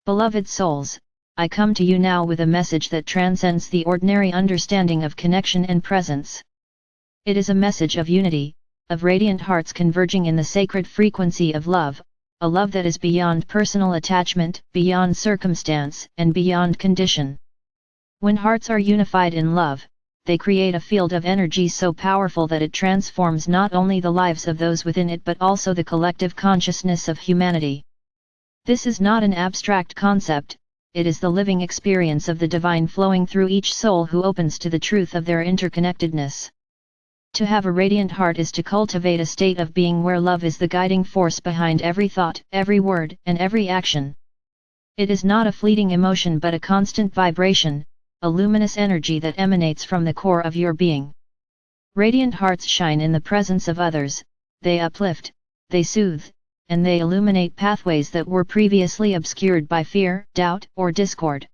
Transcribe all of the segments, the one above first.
Beloved souls, I come to you now with a message that transcends the ordinary understanding of connection and presence. It is a message of unity, of radiant hearts converging in the sacred frequency of love, a love that is beyond personal attachment, beyond circumstance, and beyond condition. When hearts are unified in love, they create a field of energy so powerful that it transforms not only the lives of those within it but also the collective consciousness of humanity. This is not an abstract concept, it is the living experience of the divine flowing through each soul who opens to the truth of their interconnectedness. To have a radiant heart is to cultivate a state of being where love is the guiding force behind every thought, every word, and every action. It is not a fleeting emotion but a constant vibration, a luminous energy that emanates from the core of your being. Radiant hearts shine in the presence of others, they uplift, they soothe, and they illuminate pathways that were previously obscured by fear, doubt, or discord.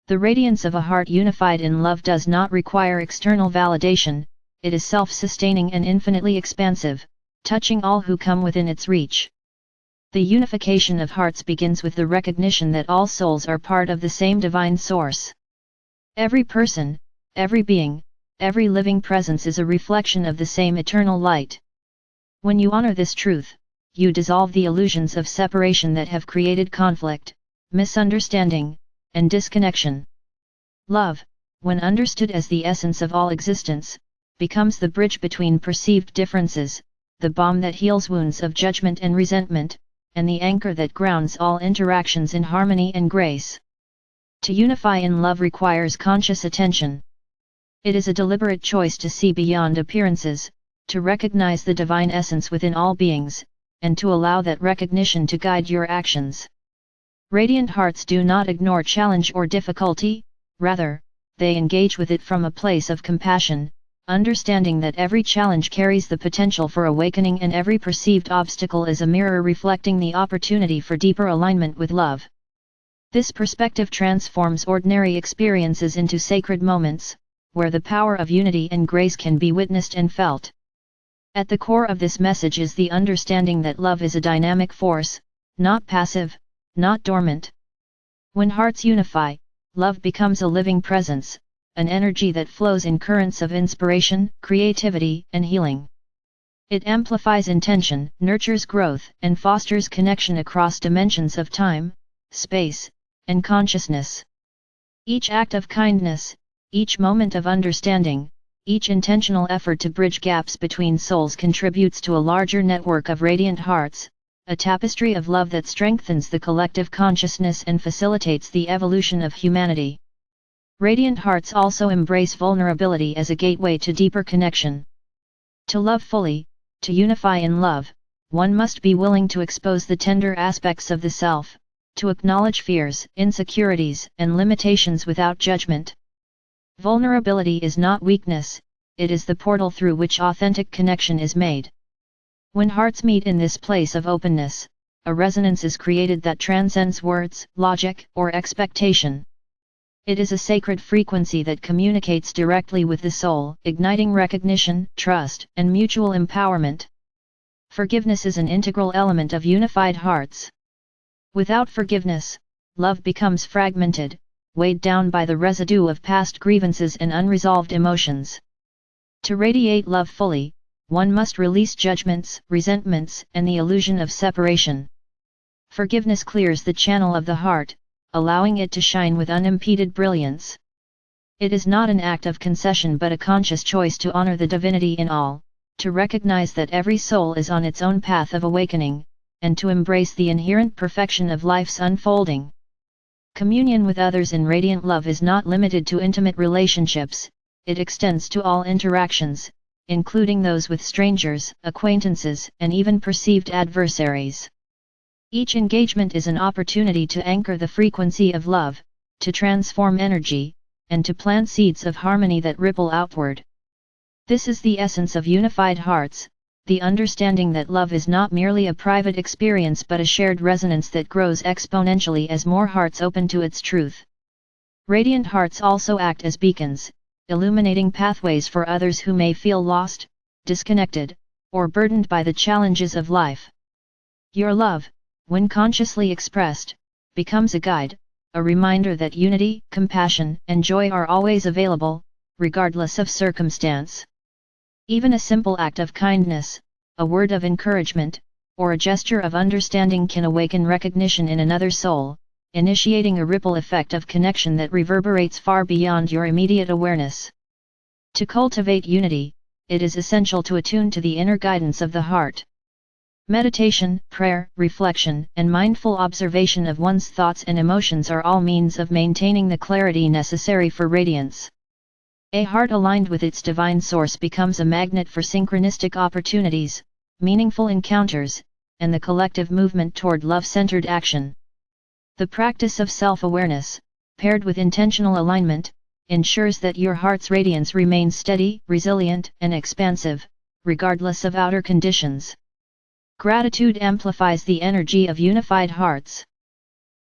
The radiance of a heart unified in love does not require external validation, it is self-sustaining and infinitely expansive, touching all who come within its reach. The unification of hearts begins with the recognition that all souls are part of the same divine source. Every person, every being, every living presence is a reflection of the same eternal light. When you honor this truth, you dissolve the illusions of separation that have created conflict, misunderstanding, and disconnection. Love, when understood as the essence of all existence, becomes the bridge between perceived differences, the balm that heals wounds of judgment and resentment, and the anchor that grounds all interactions in harmony and grace. To unify in love requires conscious attention. It is a deliberate choice to see beyond appearances, to recognize the divine essence within all beings, and to allow that recognition to guide your actions. Radiant hearts do not ignore challenge or difficulty, rather, they engage with it from a place of compassion, understanding that every challenge carries the potential for awakening and every perceived obstacle is a mirror reflecting the opportunity for deeper alignment with love. This perspective transforms ordinary experiences into sacred moments, where the power of unity and grace can be witnessed and felt. At the core of this message is the understanding that love is a dynamic force, not passive, not dormant. When hearts unify, love becomes a living presence, an energy that flows in currents of inspiration, creativity, and healing. It amplifies intention, nurtures growth, and fosters connection across dimensions of time, space, and consciousness. Each act of kindness, each moment of understanding, each intentional effort to bridge gaps between souls contributes to a larger network of radiant hearts, a tapestry of love that strengthens the collective consciousness and facilitates the evolution of humanity. Radiant hearts also embrace vulnerability as a gateway to deeper connection. To love fully, to unify in love, one must be willing to expose the tender aspects of the self, to acknowledge fears, insecurities, and limitations without judgment. Vulnerability is not weakness, it is the portal through which authentic connection is made. When hearts meet in this place of openness, a resonance is created that transcends words, logic, or expectation. It is a sacred frequency that communicates directly with the soul, igniting recognition, trust, and mutual empowerment. Forgiveness is an integral element of unified hearts. Without forgiveness, love becomes fragmented, weighed down by the residue of past grievances and unresolved emotions. To radiate love fully, one must release judgments, resentments, and the illusion of separation. Forgiveness clears the channel of the heart, allowing it to shine with unimpeded brilliance. It is not an act of concession but a conscious choice to honor the divinity in all, to recognize that every soul is on its own path of awakening, and to embrace the inherent perfection of life's unfolding. Communion with others in radiant love is not limited to intimate relationships, it extends to all interactions, including those with strangers, acquaintances, and even perceived adversaries. Each engagement is an opportunity to anchor the frequency of love, to transform energy, and to plant seeds of harmony that ripple outward. This is the essence of unified hearts, the understanding that love is not merely a private experience but a shared resonance that grows exponentially as more hearts open to its truth. Radiant hearts also act as beacons, illuminating pathways for others who may feel lost, disconnected, or burdened by the challenges of life. Your love, when consciously expressed, becomes a guide, a reminder that unity, compassion, and joy are always available, regardless of circumstance. Even a simple act of kindness, a word of encouragement, or a gesture of understanding can awaken recognition in another soul, initiating a ripple effect of connection that reverberates far beyond your immediate awareness. To cultivate unity, it is essential to attune to the inner guidance of the heart. Meditation, prayer, reflection, and mindful observation of one's thoughts and emotions are all means of maintaining the clarity necessary for radiance. A heart aligned with its divine source becomes a magnet for synchronistic opportunities, meaningful encounters, and the collective movement toward love-centered action. The practice of self-awareness, paired with intentional alignment, ensures that your heart's radiance remains steady, resilient, and expansive, regardless of outer conditions. Gratitude amplifies the energy of unified hearts.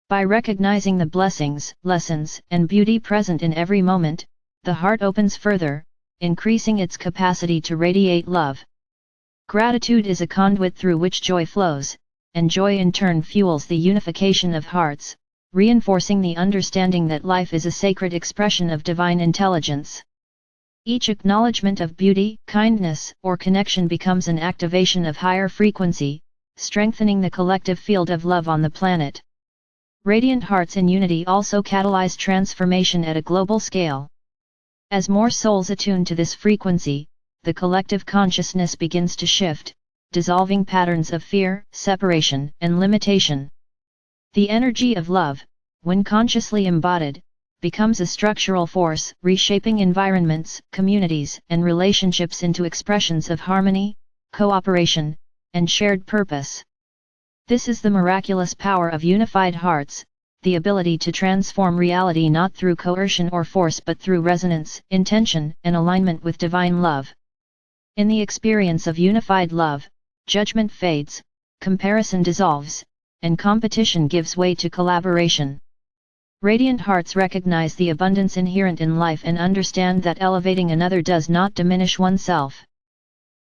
By recognizing the blessings, lessons, and beauty present in every moment, the heart opens further, increasing its capacity to radiate love. Gratitude is a conduit through which joy flows, and joy in turn fuels the unification of hearts, reinforcing the understanding that life is a sacred expression of divine intelligence. Each acknowledgement of beauty, kindness, or connection becomes an activation of higher frequency, strengthening the collective field of love on the planet. Radiant hearts in unity also catalyze transformation at a global scale. As more souls attune to this frequency, the collective consciousness begins to shift, dissolving patterns of fear, separation, and limitation. The energy of love, when consciously embodied, becomes a structural force, reshaping environments, communities, and relationships into expressions of harmony, cooperation, and shared purpose. This is the miraculous power of unified hearts, the ability to transform reality not through coercion or force but through resonance, intention, and alignment with divine love. In the experience of unified love, judgment fades, comparison dissolves, and competition gives way to collaboration. Radiant hearts recognize the abundance inherent in life and understand that elevating another does not diminish oneself.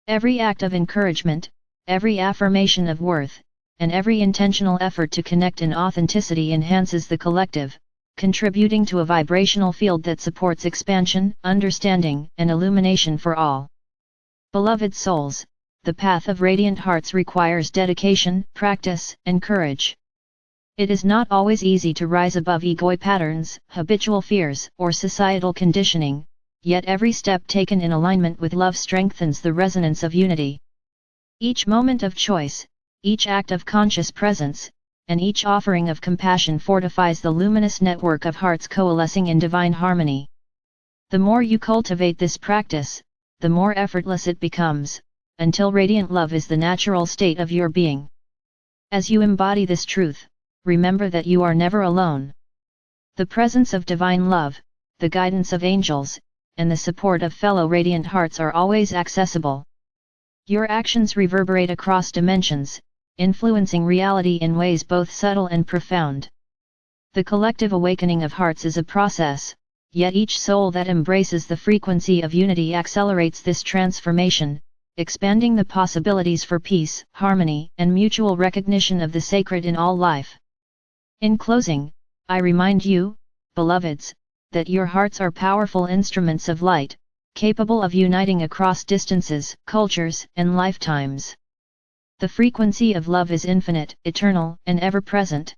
Every act of encouragement, every affirmation of worth, and every intentional effort to connect in authenticity enhances the collective, contributing to a vibrational field that supports expansion, understanding, and illumination for all. Beloved souls, the path of radiant hearts requires dedication, practice, and courage. It is not always easy to rise above egoic patterns, habitual fears, or societal conditioning, yet every step taken in alignment with love strengthens the resonance of unity. Each moment of choice, each act of conscious presence, and each offering of compassion fortifies the luminous network of hearts coalescing in divine harmony. The more you cultivate this practice, the more effortless it becomes, until radiant love is the natural state of your being. As you embody this truth, remember that you are never alone. The presence of divine love, the guidance of angels, and the support of fellow radiant hearts are always accessible. Your actions reverberate across dimensions, influencing reality in ways both subtle and profound. The collective awakening of hearts is a process, yet each soul that embraces the frequency of unity accelerates this transformation, expanding the possibilities for peace, harmony, and mutual recognition of the sacred in all life. In closing, I remind you, beloveds, that your hearts are powerful instruments of light, capable of uniting across distances, cultures, and lifetimes. The frequency of love is infinite, eternal, and ever-present.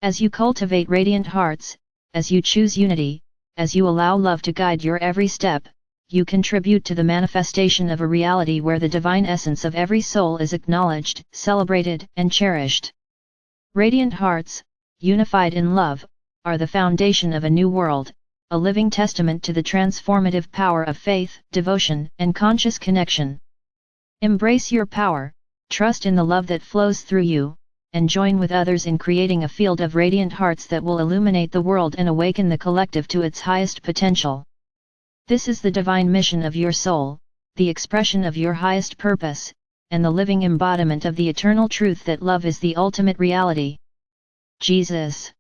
As you cultivate radiant hearts, as you choose unity, as you allow love to guide your every step, you contribute to the manifestation of a reality where the divine essence of every soul is acknowledged, celebrated, and cherished. Radiant hearts, unified in love, are the foundation of a new world, a living testament to the transformative power of faith, devotion, and conscious connection. Embrace your power, trust in the love that flows through you, and join with others in creating a field of radiant hearts that will illuminate the world and awaken the collective to its highest potential. This is the divine mission of your soul, the expression of your highest purpose, and the living embodiment of the eternal truth that love is the ultimate reality. Jesus.